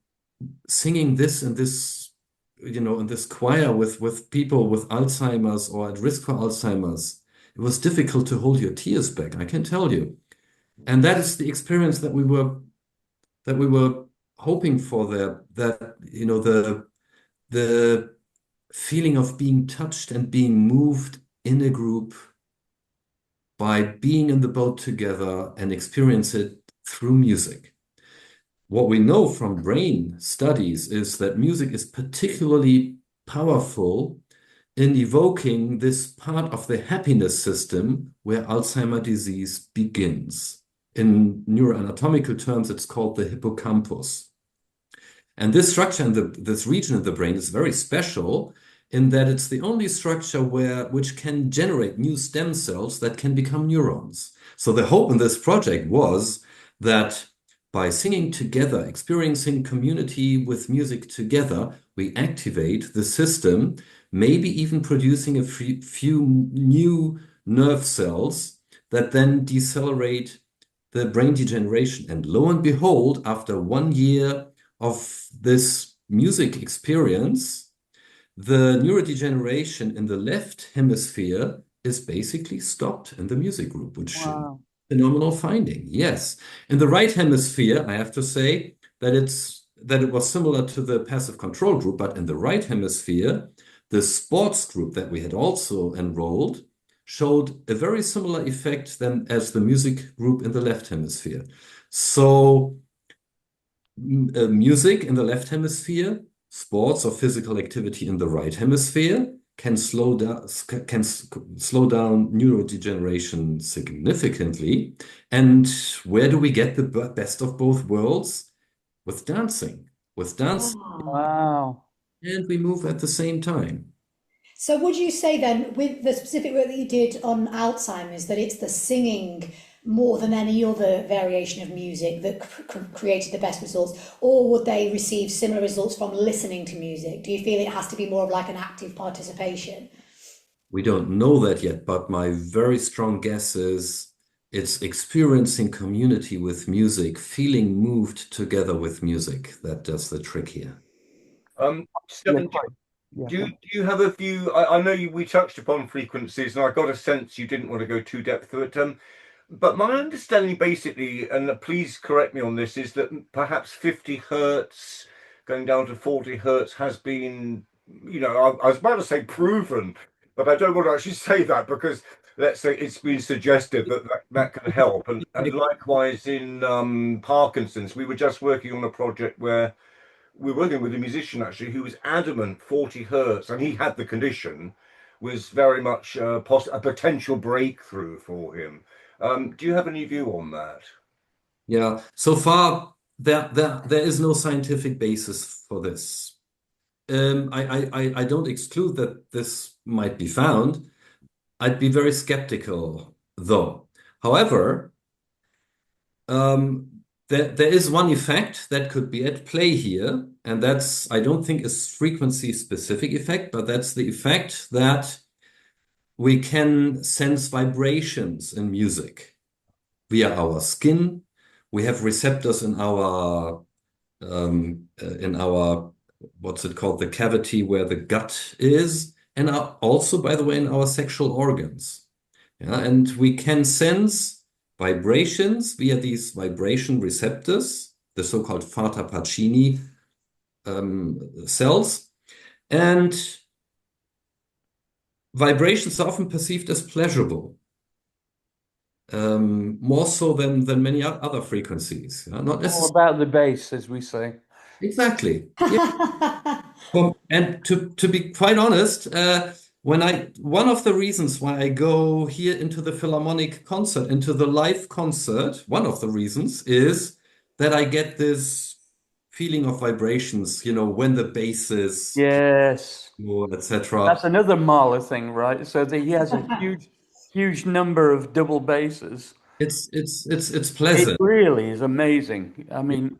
singing this in this, in this choir with people with Alzheimer's or at risk for Alzheimer's, it was difficult to hold your tears back, I can tell you. And that is the experience that we were hoping for there, that, the feeling of being touched and being moved in a group by being in the boat together and experience it through music. What we know from brain studies is that music is particularly powerful in evoking this part of the happiness system where Alzheimer's disease begins. In neuroanatomical terms, it's called the hippocampus. And this structure and this region of the brain is very special in that it's the only structure which can generate new stem cells that can become neurons. So the hope in this project was that by singing together, experiencing community with music together, we activate the system, maybe even producing a few new nerve cells that then decelerate the brain degeneration. And lo and behold, after 1 year of this music experience, the neurodegeneration in the left hemisphere is basically stopped in the music group, which Wow. phenomenal finding. Yes. In the right hemisphere, I have to say that it was similar to the passive control group, but in the right hemisphere, the sports group that we had also enrolled showed a very similar effect as the music group in the left hemisphere. So music in the left hemisphere, sports or physical activity in the right hemisphere can slow down neurodegeneration significantly. And where do we get the best of both worlds? With dancing. Wow. And we move at the same time. So would you say then, with the specific work that you did on Alzheimer's, that it's the singing more than any other variation of music that created the best results, or would they receive similar results from listening to music? Do you feel it has to be more of like an active participation? We don't know that yet, but my very strong guess is it's experiencing community with music, feeling moved together with music. That does the trick here. Stefan, Yeah. do you have a view? I know we touched upon frequencies, and I got a sense you didn't want to go too depth through it. But my understanding basically, and please correct me on this, is that perhaps 50 hertz going down to 40 hertz has been, I was about to say proven, but I don't want to actually say that because let's say it's been suggested that can help. And likewise in Parkinson's, we were just working on a project where we're working with a musician actually who was adamant 40 hertz, and he had the condition, was very much a potential breakthrough for him. Do you have any view on that? Yeah, so far there is no scientific basis for this. I don't exclude that this might be found. I'd be very skeptical though. However, there is one effect that could be at play here, and that's, I don't think, a frequency specific effect, but that's the effect that we can sense vibrations in music via our skin. We have receptors in our what's it called, the cavity where the gut is, and also, by the way, in our sexual organs. Yeah, and we can sense vibrations via these vibration receptors, the so-called Fata Pacini cells, and vibrations are often perceived as pleasurable, more so than many other frequencies. Not All necessarily. about the bass, as we say. Exactly. Yeah. And to be quite honest, one of the reasons why I go here into the Philharmonic concert, into the live concert, one of the reasons is that I get this feeling of vibrations, when the bass is, Yes. etc. That's another Mahler thing, right? So he has a huge number of double basses. It's It pleasant. really is amazing. I mean,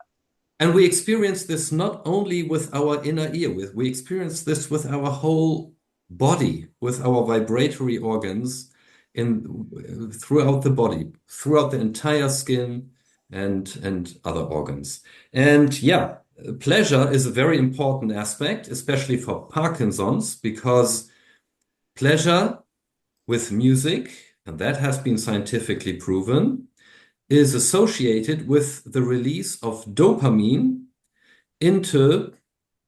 And we experience this not only with our inner ear, we experience this with our whole body, with our vibratory organs throughout the body, throughout the entire skin and other organs. And yeah, pleasure is a very important aspect, especially for Parkinson's, because pleasure with music, and that has been scientifically proven, is associated with the release of dopamine into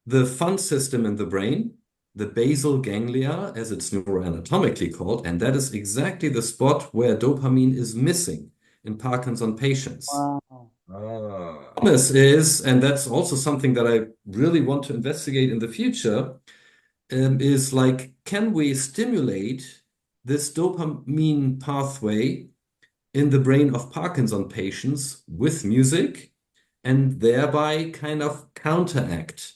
the fun system in the brain, the basal ganglia, as it's neuroanatomically called, and that is exactly the spot where dopamine is missing in Parkinson patients. wow. Ah. Promise is, and that's also something that I really want to investigate in the future, is like, can we stimulate this dopamine pathway in the brain of Parkinson patients with music and thereby kind of counteract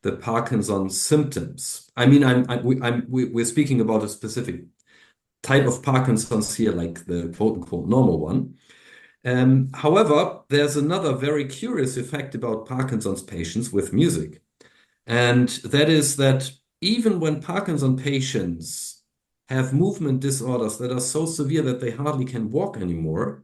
the Parkinson symptoms? I mean, we're speaking about a specific type of Parkinson's here, like the quote unquote normal one. However, there's another very curious effect about Parkinson's patients with music, and that is that even when Parkinson patients have movement disorders that are so severe that they hardly can walk anymore,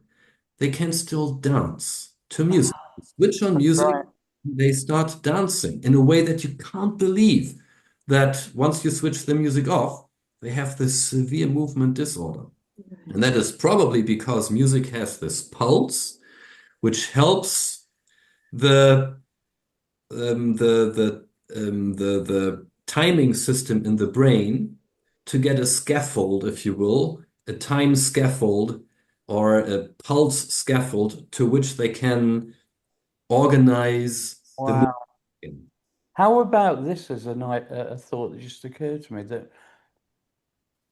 they can still dance to music. Switch on music, Right. they start dancing in a way that you can't believe that once you switch the music off, they have this severe movement disorder. And that is probably because music has this pulse, which helps the the timing system in the brain to get a scaffold, if you will, a time scaffold or a pulse scaffold to which they can organize the Wow. movement. How about this as a thought that just occurred to me that,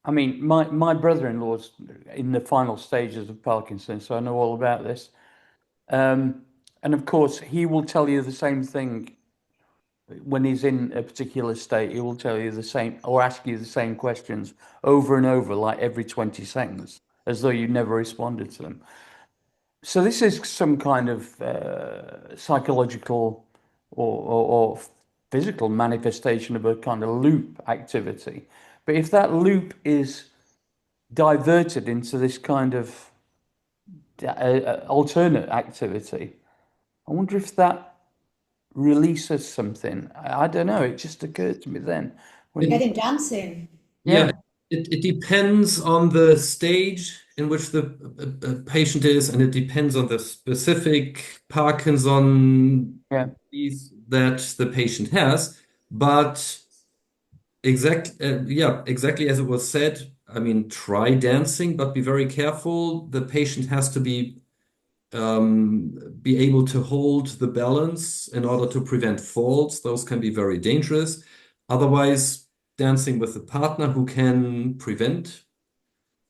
I mean, my brother-in-law's in the final stages of Parkinson's, so I know all about this. And of course, he will tell you the same thing when he's in a particular state. He will tell you the same or ask you the same questions over and over, like every 20 seconds, as though you never responded to them. So this is some kind of psychological or physical manifestation of a kind of loop activity. But if that loop is diverted into this kind of alternate activity, I wonder if that releases something. I don't know. It just occurred to me then. When Get you, him dancing. Yeah, yeah, it depends on the stage in which the patient is, and it depends on the specific Parkinson yeah, disease that the patient has. But exactly as it was said. I mean, try dancing, but be very careful. The patient has to be able to hold the balance in order to prevent falls. Those can be very dangerous. Otherwise, dancing with a partner who can prevent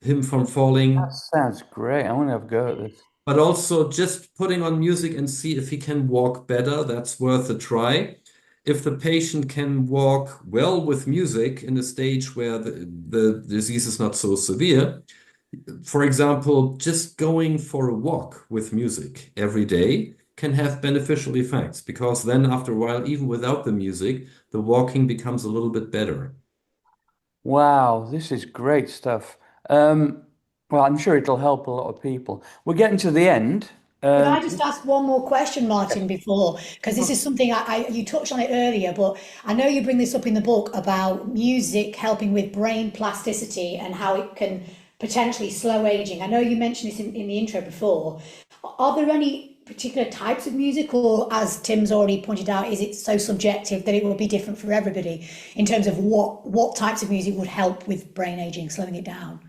him from that falling, sounds great. I want to have a go at this. but also just putting on music and see if he can walk better. That's worth a try. If the patient can walk well with music in a stage where the disease is not so severe, for example, just going for a walk with music every day can have beneficial effects, because then after a while, even without the music, the walking becomes a little bit better. Wow, this is great stuff. Well, I'm sure it'll help a lot of people. We're getting to the end. Could I just ask one more question, Martin, before? Because this is something you touched on it earlier, but I know you bring this up in the book about music helping with brain plasticity and how it can potentially slow aging. I know you mentioned this in the intro before. Are there any particular types of music, or as Tim's already pointed out, is it so subjective that it will be different for everybody in terms of what types of music would help with brain aging, slowing it down?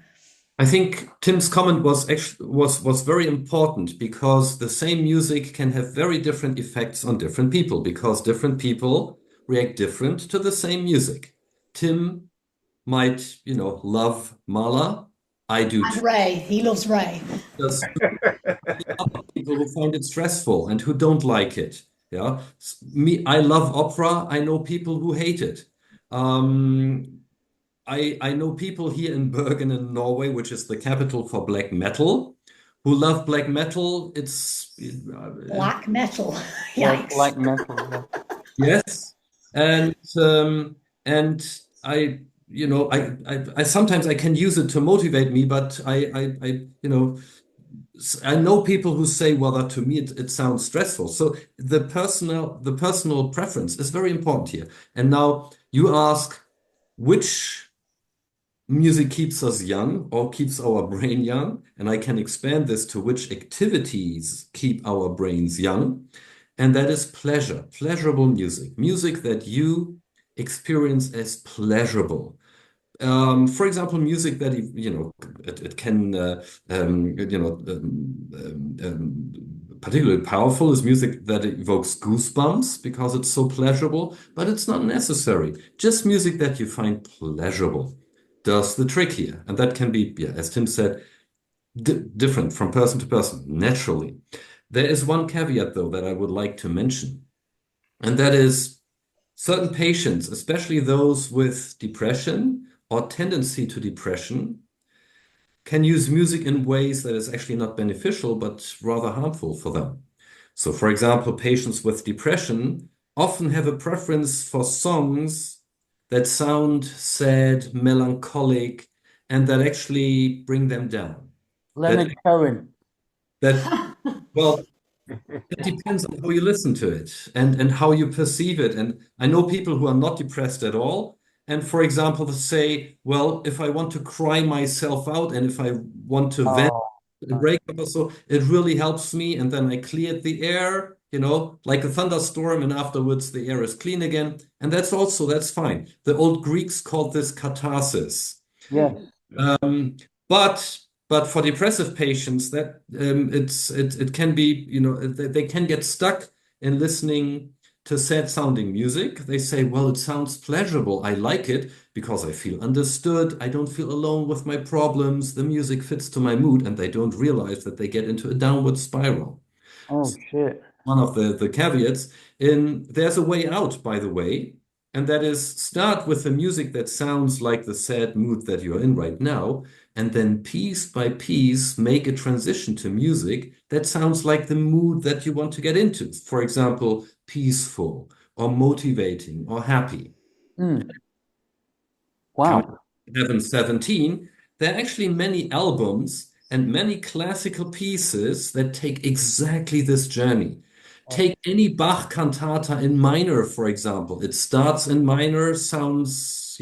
I think Tim's comment was very important, because the same music can have very different effects on different people, because different people react different to the same music. Tim might, love Mahler. I do And too. Ray, he loves Ray. There's other people who find it stressful and who don't like it. Yeah, I love opera. I know people who hate it. Um, I know people here in Bergen in Norway, which is the capital for black metal, who love black metal. Black metal. Yeah, Yikes. like metal. Yeah. Yes, and and I sometimes I can use it to motivate me, but I know people who say, well, that to me it sounds stressful. So the personal preference is very important here. And now you ask which music keeps us young or keeps our brain young, and I can expand this to which activities keep our brains young, and that is pleasurable music that you experience as pleasurable. For example, music that it can particularly powerful is music that evokes goosebumps because it's so pleasurable, but it's not necessary. Just music that you find pleasurable does the trick here, and that can be, yeah, as Tim said, different from person to person, naturally. There is one caveat, though, that I would like to mention, and that is certain patients, especially those with depression or tendency to depression, can use music in ways that is actually not beneficial, but rather harmful for them. So, for example, patients with depression often have a preference for songs that sound sad, melancholic, and that actually bring them down. Leonard Cohen. That, well, it depends on how you listen to it and how you perceive it. And I know people who are not depressed at all. And for example, they say, well, if I want to cry myself out and if I want to vent Oh, a breakup or so, it really helps me. And then I cleared the air, like a thunderstorm, and afterwards the air is clean again. And that's fine. The old Greeks called this catharsis. yes. Um, but for depressive patients, that it can be, they can get stuck in listening to sad sounding music. They say, well, it sounds pleasurable. I like it because I feel understood. I don't feel alone with my problems. The music fits to my mood, and they don't realize that they get into a downward spiral. Oh, shit. One of the caveats. There's a way out, by the way, and that is start with the music that sounds like the sad mood that you're in right now, and then piece by piece make a transition to music that sounds like the mood that you want to get into. For example, peaceful or motivating or happy. Mm. Coming Wow. to Heaven 17, there are actually many albums and many classical pieces that take exactly this journey. Take any Bach cantata in minor, for example. It starts in minor, sounds,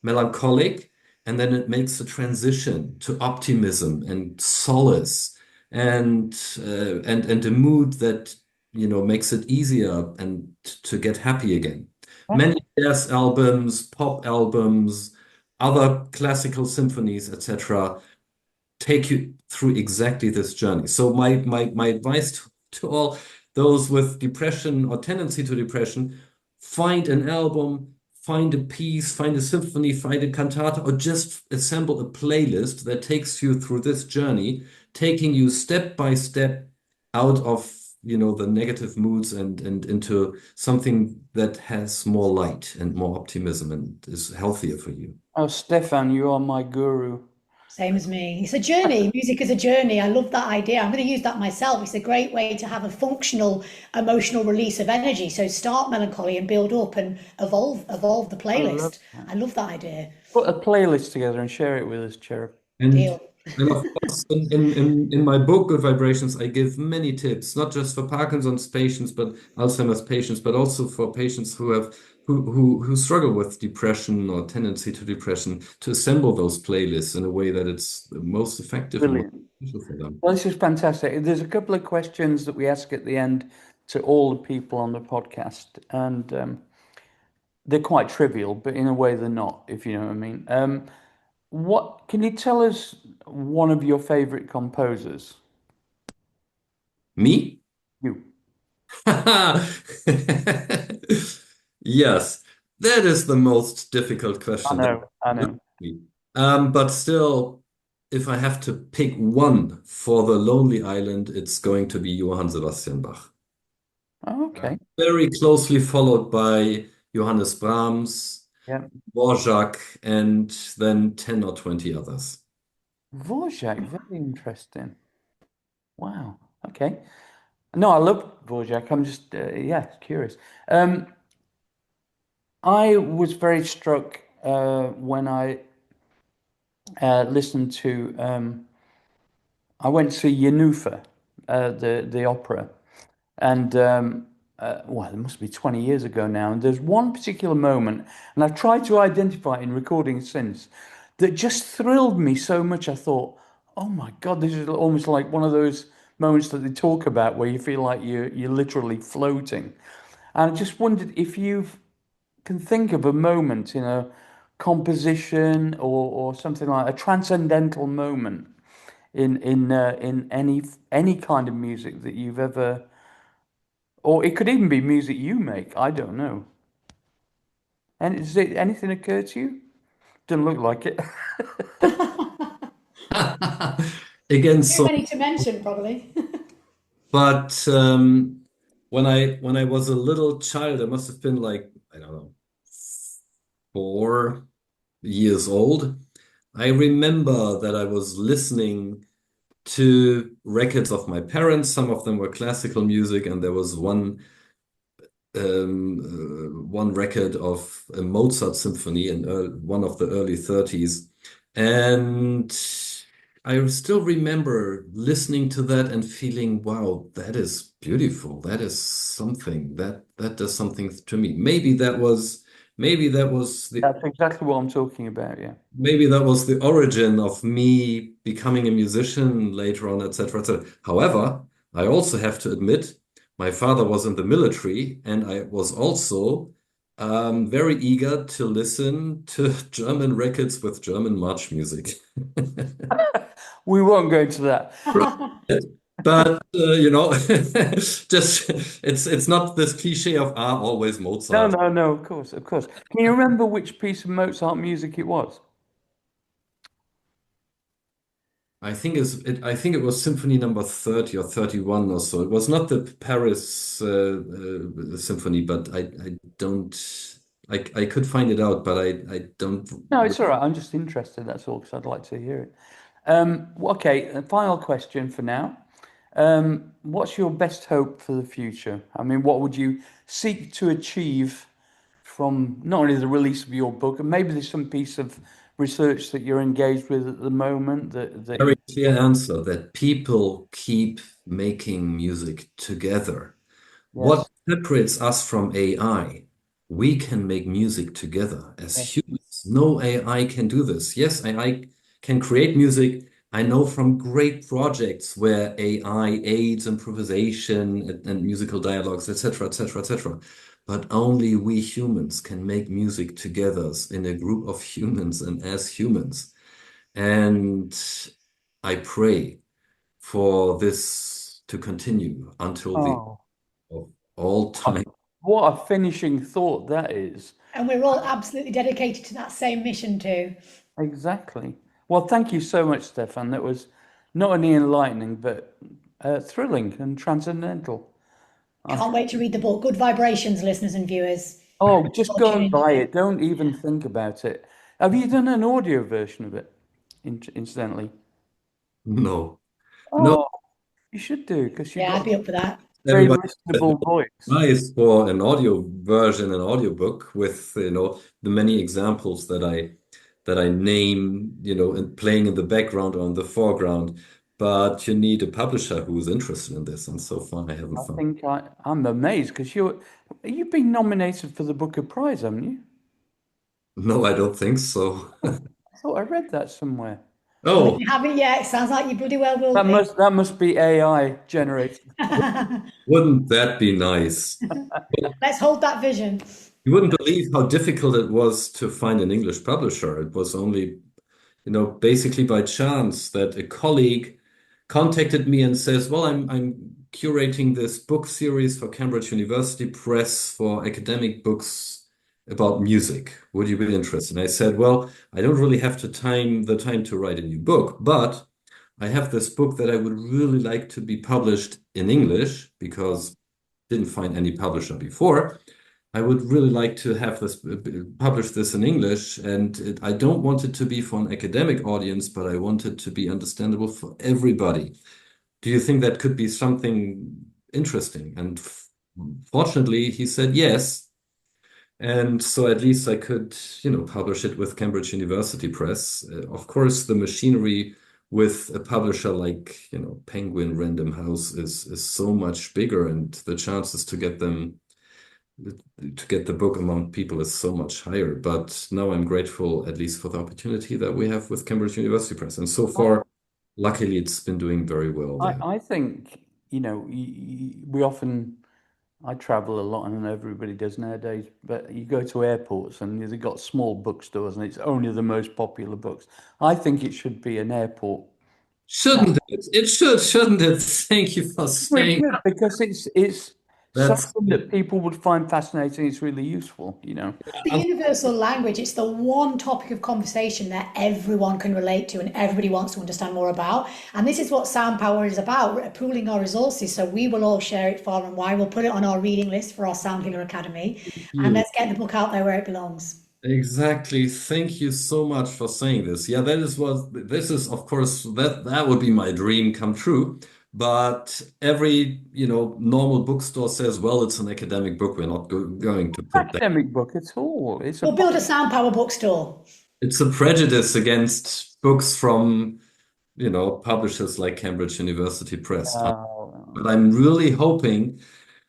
melancholic, and then it makes a transition to optimism and solace and a mood that, makes it easier and to get happy again. Many jazz albums, pop albums, other classical symphonies, etc., take you through exactly this journey. So my advice to all those with depression or tendency to depression, find an album, find a piece, find a symphony, find a cantata, or just assemble a playlist that takes you through this journey, taking you step by step out of the negative moods and into something that has more light and more optimism and is healthier for you. Oh, Stefan, you are my guru. Same as me. It's a journey. Music is a journey. I love that idea. I'm going to use that myself. It's a great way to have a functional emotional release of energy. So start melancholy and build up and evolve the playlist. I love that idea. Put a playlist together and share it with us, Cherub. And Deal. And of course, in my book, Good Vibrations, I give many tips, not just for Parkinson's patients, but Alzheimer's patients, but also for patients who struggle with depression or tendency to depression, to assemble those playlists in a way that it's the most effective and most Brilliant. beneficial for them. Well, this is fantastic. There's a couple of questions that we ask at the end to all the people on the podcast, and they're quite trivial, but in a way they're not, if you know what I mean. What can you tell us one of your favorite composers? Me? You. Yes, that is the most difficult I question. know, I know. But still, if I have to pick one for the Lonely Island, it's going to be Johann Sebastian Bach. Oh, okay. Very closely followed by Johannes Brahms, Yeah. Dvorak, and then 10 or 20 others. Dvorak, very interesting. Wow. Okay. No, I love Dvorak. I'm just, yeah, curious. I was very struck when I listened to, I went to see Yenufa, the opera, and well, it must be 20 years ago now. And there's one particular moment, and I've tried to identify it in recordings since, that just thrilled me so much. I thought, oh my God, this is almost like one of those moments that they talk about where you feel like you're literally floating. And I just wondered if you can think of a moment in a composition or something like a transcendental moment in any kind of music that you've ever, or it could even be music you make. I don't know. And does it anything occur to you? Doesn't look like it. Again, Too so, many to mention, probably. but when I was a little child, I must have been like, I don't know, 4 years old. I remember that I was listening to records of my parents. Some of them were classical music, and there was one record of a Mozart symphony in one of the early 30s. And I still remember listening to that and feeling, wow, that is beautiful. That is something that does something to me. Maybe that was the That's exactly what I'm talking about. Yeah. maybe that was the origin of me becoming a musician later on, etc., etc. However, I also have to admit, my father was in the military, and I was also very eager to listen to German records with German march music. We won't go into that. But just it's not this cliche of always No, Mozart. no, no, of course, of course. Can you remember which piece of Mozart music it was? I think it was Symphony number 30 or 31 or so. It was not the Paris symphony, but I don't I could find it out, but I don't. No, it's all right. I'm just interested, that's all, because I'd like to hear it. Okay, a final question for now. What's your best hope for the future? I mean, what would you seek to achieve from not only the release of your book, and maybe there's some piece of research that you're engaged with at the moment that Very you, clear answer that people keep making music together. What yes, separates us from AI? We can make music together as yes, humans. No AI can do this. Yes, AI can create music. I know from great projects where AI aids improvisation and musical dialogues, etc., etc., etc. But only we humans can make music together in a group of humans and as humans. And I pray for this to continue until the oh, of all time. what a finishing thought that is. And we're all absolutely dedicated to that same mission too. Exactly. Well, thank you so much, Stefan. That was not only enlightening, but thrilling and transcendental. I, Can't wait to read the book. Good vibrations, listeners and viewers. oh, just I'll go tune and into buy it. it. Don't even think about it. Have you done an audio version of it, incidentally? No, no, Oh, you should do, because you've Yeah, got I'd be a up for that. very everybody said listenable voice. nice for an audio version, an audiobook with, the many examples that I name, and playing in the background or in the foreground. But you need a publisher who is interested in this, and so far I haven't I found. think I'm amazed because you've been nominated for the Booker Prize, haven't you? No, I don't think so. I thought I read that somewhere. Well, if Oh, you haven't yet, it sounds like you bloody well will That be. must be AI generated. wouldn't that be nice? Let's hold that vision. You wouldn't believe how difficult it was to find an English publisher. It was only, basically by chance that a colleague contacted me and says, "Well, I'm curating this book series for Cambridge University Press for academic books about music. Would you be interested?" And I said, "Well, I don't really have the time to write a new book, but I have this book that I would really like to be published in English because didn't find any publisher before." I would really like to have this publish this in English, and I don't want it to be for an academic audience, but I want it to be understandable for everybody. Do you think that could be something interesting? And fortunately, he said yes. And so at least I could, publish it with Cambridge University Press. Of course, the machinery with a publisher like, Penguin Random House is so much bigger, and the chances to get the book among people is so much higher. But now I'm grateful, at least for the opportunity that we have with Cambridge University Press. And so far, luckily, it's been doing very well there. I think, we often, I travel a lot, and everybody does nowadays, but you go to airports and they've got small bookstores and it's only the most popular books. I think it should be an airport. Shouldn't it? It should, shouldn't it? Thank you for Well, it saying should, because it's that's something that people would find fascinating. It's really useful, The universal language, it's the one topic of conversation that everyone can relate to and everybody wants to understand more about. And this is what SoundPower is about. We're pooling our resources, so we will all share it far and wide. We'll put it on our reading list for our Sound Healer Academy, and let's get the book out there where it belongs. Exactly. Thank you so much for saying this. Yeah, this is, of course, that would be my dream come true. But every, normal bookstore says, well, it's an academic book. We're not going to put that. Academic book at all. We'll build a SoundPower bookstore. It's a prejudice against books from, publishers like Cambridge University Press. But I'm really hoping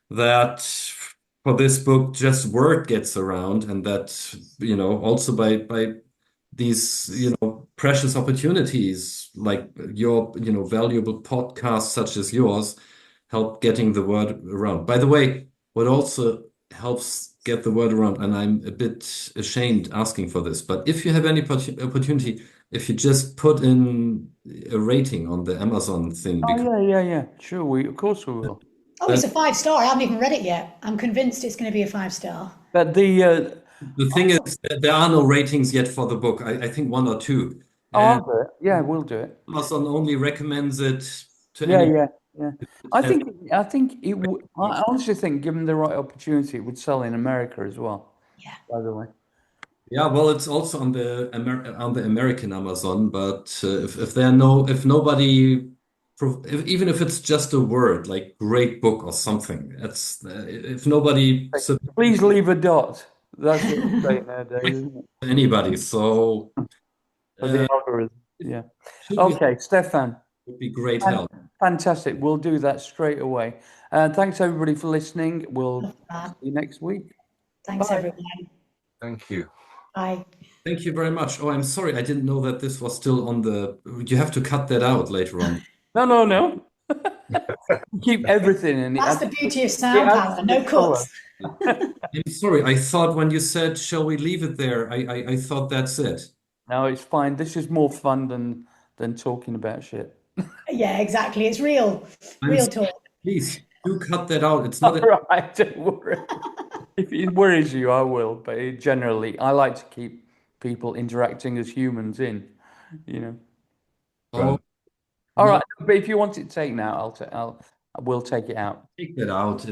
that for this book, just word gets around, and that, also by these, precious opportunities like your, valuable podcasts such as yours help getting the word around. By the way, what also helps get the word around, and I'm a bit ashamed asking for this, but if you have any opportunity, if you just put in a rating on the Amazon thing. Yeah. Sure, of course we will. Oh, it's a 5-star. I haven't even read it yet. I'm convinced it's going to be a 5-star. But the thing is that there are no ratings yet for the book. I think 1 or 2. And yeah, we'll do it. Amazon only recommends it to Yeah. I think it would. I honestly think, given the right opportunity, it would sell in America as well. Yeah. By the way. Yeah, well, it's also on the American Amazon, but even if it's just a word like great book or something, if nobody Please leave a dot. That's what I'm saying nowadays, isn't it? anybody, so For the algorithm. Yeah. Okay, Stefan. Would be great help. Fantastic. We'll do that straight away. Thanks everybody for listening. We'll see you next week. Thanks, Bye. everyone. Thank you. Bye. Thank you very much. Oh, I'm sorry. I didn't know that this was still on you have to cut that out later on. No. Keep everything in it. That's the beauty of SoundPower. No cuts. I'm sorry. I thought when you said, shall we leave it there? I thought that's it. No, it's fine. This is more fun than talking about shit. Yeah, exactly. It's real talk. Please do cut that out. It's not All right, don't worry. If it worries you, I will. But generally, I like to keep people interacting as humans in, Oh, All right, but if you want it taken out, we'll take it out. take that out.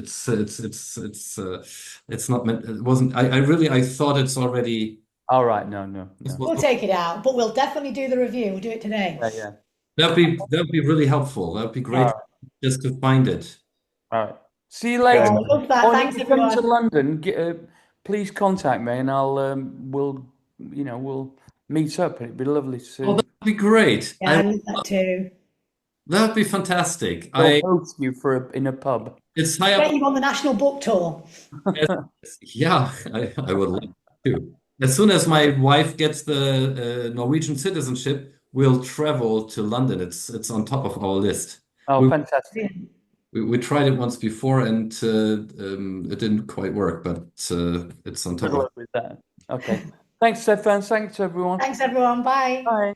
It's not meant. It wasn't. I thought it's already. All right, no. We'll take it out, but we'll definitely do the review. We'll do it today. Yeah. That'd be really helpful. That'd be great just to find it. All right. See you later. I love that. When Thanks, you come to everyone. London, please contact me, and we'll meet up. It'd be lovely to see. Oh, that'd be great. Yeah, I love that too. That'd be fantastic. I'll host you in a pub. It's high Get up. you on the national book tour. Yeah, I would love to. As soon as my wife gets the Norwegian citizenship, we'll travel to London. It's on top of our list. Oh, fantastic. We tried it once before, and it didn't quite work, but it's on top Good luck with that. Okay. Thanks, Stefan. Thanks, everyone. Thanks, everyone. Bye. Bye.